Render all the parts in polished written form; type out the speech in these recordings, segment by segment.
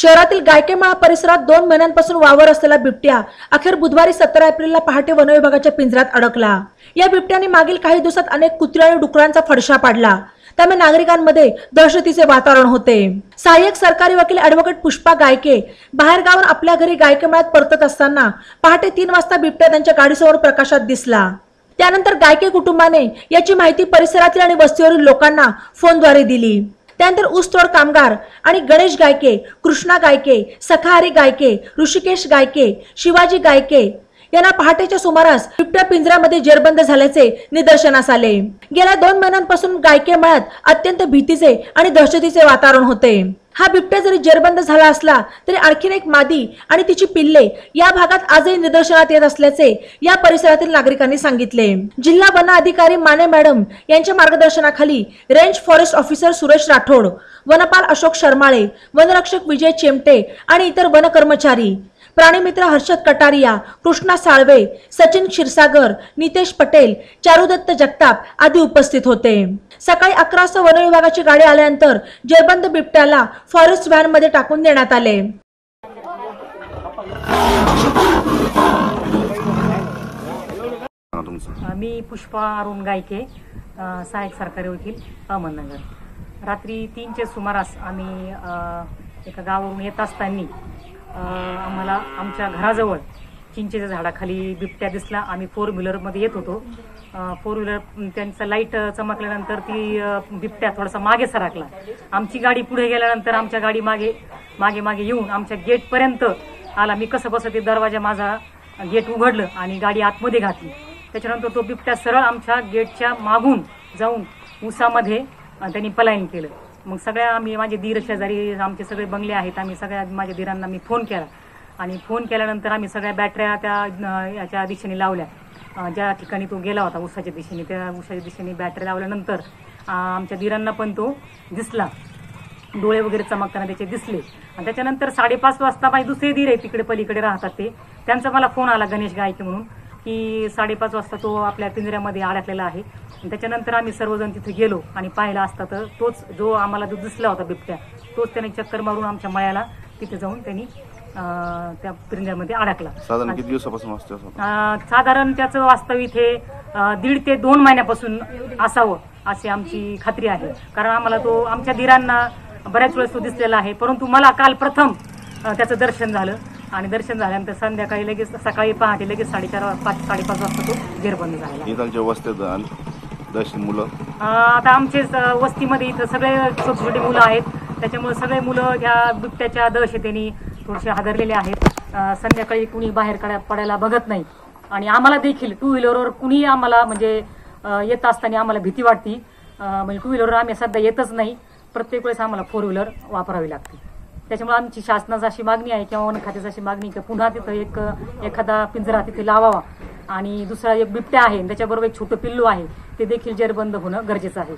शहरातील गायकेमाळा परिसरात 2 महिन्यांपासून वावर असलेला बिबट्या अखेर बुधवारी 17 एप्रिलला पहाटे वन विभागाच्या पिंजऱ्यात अडकला। या बिबट्याने मागील काही दिवसात अनेक कुत्रे आणि डुकरांचा फडशा पाडला, त्यामुळे नागरिकांमध्ये दहशतीचे वातावरण होते। सहाय्यक सरकारी वकील ॲडव्होकेट पुष्पा गायके बाहेरगावून आपल्या घरी गायकेमाळ्यात परतत असताना पहाटे 3 वाजता बिबट्या त्यांच्या गाडीसमोर प्रकाशात दिसला। त्यानंतर गायके कुटुंबाने याची माहिती परिसरातील आणि वस्तीवरील लोकांना फोनद्वारे दिली। त्यानंतर ऊसतोड कामगार आणि गणेश गायके, कृष्णा गायके, सखाहरी गायके, ऋषिकेश गायके, शिवाजी गायके यांना पहाटेच्या सुमारास बिबट्या पिंजऱ्यामध्ये जेरबंद झाल्याचे निदर्शनास आले। गेल्या 2 महिन्यांपासून गायकेमाळ्यात अत्यंत भीतीचे आणि दहशतीचे वातावरण होते। हा बिबट्या जरी जेरबंद झाला असला तरी आणखीन एक मादी आणि तिची पिल्ले या भागात आजही निदर्शनात येत असल्याचे या परिसरातील नागरिकांनी सांगितले। जिल्हा वन अधिकारी माने मॅडम यांच्या मार्गदर्शनाखाली range forest officer Suresh Rathod, वनपाल अशोक शर्माळे, वनरक्षक विजय चेमटे आणि इतर वन कर्मचारी, प्राणीमित्र हर्षद कटारिया, कृष्णा साळवे, सचिन क्षीरसागर, नितेश पटेल, चारुदत्त जगताप आदी उपस्थित होते। सकाळी 11 वाजता वन विभागाची गाडी आल्यानंतर जेरबंद बिबट्याला फॉरेस्ट व्हॅन मध्ये टाकून देण्यात आले। मी पुष्पा अरुण गायके, सहाय्यक सरकारी वकील, अहमदनगर। रात्री 3च्या सुमारास आम्ही एका गावावरून येत असताना आम्हाला आमच्या घराजवळ चिंचेच्या झाडाखाली बिबट्या दिसला। आम्ही 4 व्हीलर मध्ये येत होतो। 4 व्हीलर त्यांचा लाईट चमकल्यानंतर ती बिबट्या थोडासा मागे सरकला। आमची गाडी पुढे गेल्यानंतर आमच्या गाडी मागे येऊन आमच्या गेट पर्यंत आला। मी कसं बसं ते दरवाजा माझा गेट उघडलं आणि गाडी आतमध्ये घातली। त्याच्यानंतर तो बिबट्या सरळ आमच्या गेटच्या मागून जाऊन उसामध्ये त्यांनी पलायन केलं। मग सगळ्या आम्ही, माझे दीर शेजारी आमचे सगळे बंगले आहेत, आम्ही सगळ्या माझ्या दीरांना मी फोन केला आणि फोन केल्यानंतर आम्ही सगळ्या बॅटऱ्या त्या याच्या दिशेने लावल्या ज्या ठिकाणी तो गेला होता उसाच्या दिशेने। त्या उसाच्या दिशेने बॅटरी लावल्यानंतर आमच्या दीरांना पण तो दिसला, डोळे वगैरे चमकताना त्याचे दिसले। आणि त्याच्यानंतर 5:30 वाजता माझे दुसरे दीर आहे तिकडे पलीकडे राहतात त्यांचा मला फोन आला गणेश गायके म्हणून की 5:30 वाजता तो आपल्या पिंजऱ्यामध्ये अडकलेला आहे। त्याच्यानंतर आम्ही सर्वजण तिथे गेलो आणि पाहिला असता तर तोच जो आम्हाला जो दिसला होता बिबट्या तोच त्याने चक्कर मारून आमच्या मळ्याला तिथे जाऊन त्यांनी त्या पिंजऱ्यामध्ये अडकला। साधारण किती दिवसापासून वास्तव? साधारण त्याचं वास्तव इथे 1.5 ते 2 महिन्यापासून असावं अशी आमची खात्री आहे, कारण आम्हाला तो आमच्या दीरांना बऱ्याच वेळेस तो दिसलेला आहे। परंतु मला काल प्रथम त्याचं दर्शन झालं आणि दर्शन झाल्यानंतर संध्याकाळी लगेच सकाळी पहाटे लगेच 4:30-5:30 वाजता तो जेरबंद झाला। मुलं आता आमचे वस्तीमध्ये इथं सगळे छोटे मुलं आहेत, त्याच्यामुळे सगळे मुलं ह्या बिबट्याच्या दहशतीने थोडेसे हादरलेले आहेत। संध्याकाळी कुणी बाहेर पडायला बघत नाही आणि आम्हाला देखील 2 व्हीलरवर कुणी आम्हाला म्हणजे येत असताना आम्हाला भीती वाटते। म्हणजे 2 व्हीलरवर आम्ही सध्या येतच नाही, प्रत्येक वेळेस आम्हाला 4 व्हीलर वापरावी लागते। त्याच्यामुळे आमची शासनाची अशी मागणी आहे किंवा वन खात्याची अशी मागणी की पुन्हा तिथं एखादा पिंजरा तिथे लावावा आणि दुसरा एक बिबट्या आहे त्याच्याबरोबर एक छोटं पिल्लू आहे ते देखील जेरबंद होणं गरजेचं आहे।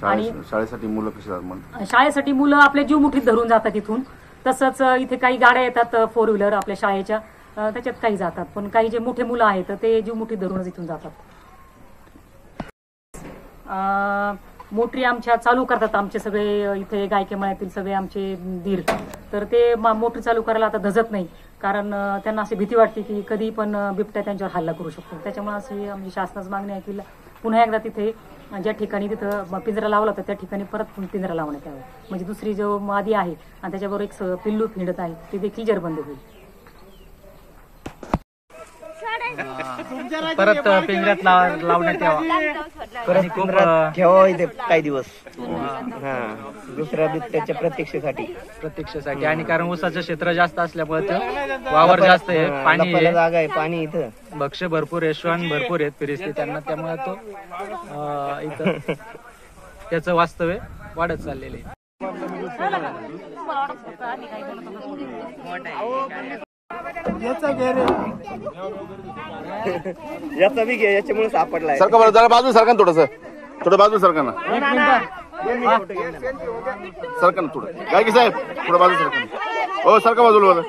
आणि शाळेसाठी मुलं कशी जातात? शाळेसाठी मुलं आपल्या जीव मुठीत धरून जातात इथून। तसंच इथे काही गाड्या येतात 4 व्हीलर आपल्या शाळेच्या, त्याच्यात काही जातात, पण काही जे मोठे मुलं आहेत ते जीव मुठीत धरूनच इथून जातात। मोटरी आमच्या चालू करतात आमचे सगळे इथे गायकेमाळ्यातील सगळे आमचे दीर, तर ते मोटरी चालू करायला आता धजत नाही, कारण त्यांना अशी भीती वाटते की कधी पण बिबट्या त्यांच्यावर हल्ला करू शकतो। त्याच्यामुळे अशी आमची शासनाची मागणी आहे की पुन्हा एकदा तिथे ज्या ठिकाणी तिथं पिंजरा लावला होता त्या ठिकाणी परत पिंजरा लावण्यात यावा, म्हणजे दुसरी जो मादी आहे आणि त्याच्याबरोबर एक पिल्लू फिरत आहे ते देखील जेरबंद होईल। परत पिंजऱ्यात लावण्यात यावा, खूप ठेवावा इथे काही दिवस दुसऱ्या बिबट्याच्या प्रत्यक्षासाठी आणि कारण ऊसाचं क्षेत्र जास्त असल्यामुळे वावर जास्त आहे, पाणी आहे, जागा आहे, पाणी इथं भक्ष्य भरपूर आहे, श्वान भरपूर आहेत फिरस्ते त्यांना, त्यामुळे तो इथं त्याचं वास्तव्य वाढत चाललेलं आहे। याचा बी घे, याच्यामुळे सापडलाय। सरका बरं, जरा बाजू सरका थोडं बाजू सरका ना, सरका ना थोडं। गायके साहेब थोडं बाजू सरका। हो सरका बाजूला बघा,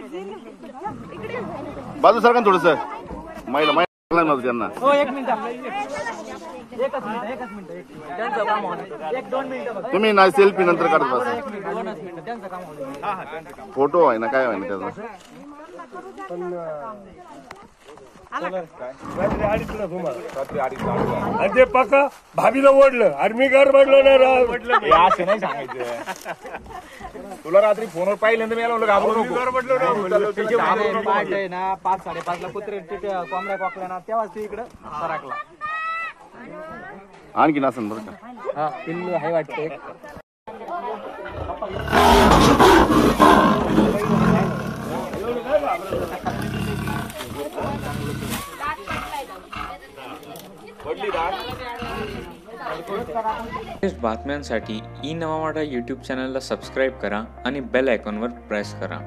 बाजू सरका थोडं सर, महिला त्यांना। त्यांचं काम होतं. 1-2 मिनिटं बघा. तुम्ही ना सेल्फी नंतर काढत बसा. 2 मिनिटं त्यांचं काम होतं. फोटो आहे ना काय आहे ना त्याचा. आणि ते पक्का भाभीला ओढलं आणि मी घर म्हटलं ना असं नाही सांगायचं. तुला रात्री फोनवर पाहिल्यानंतर मी म्हणलं घाबरू नको. पाठ आहे ना 5-5:30 ला कुत्रे कोंबड्या कोकल्या ना तेव्हाच ते इकडं सरकला. आणखी नसेल बरं का. हा पिल्लू आहे वाटते. लेटेस्ट बातम्यांसाठी ई नवा वाडा यूट्यूब चॅनलला सबस्क्राईब करा आणि बेल आयकॉनवर प्रेस करा.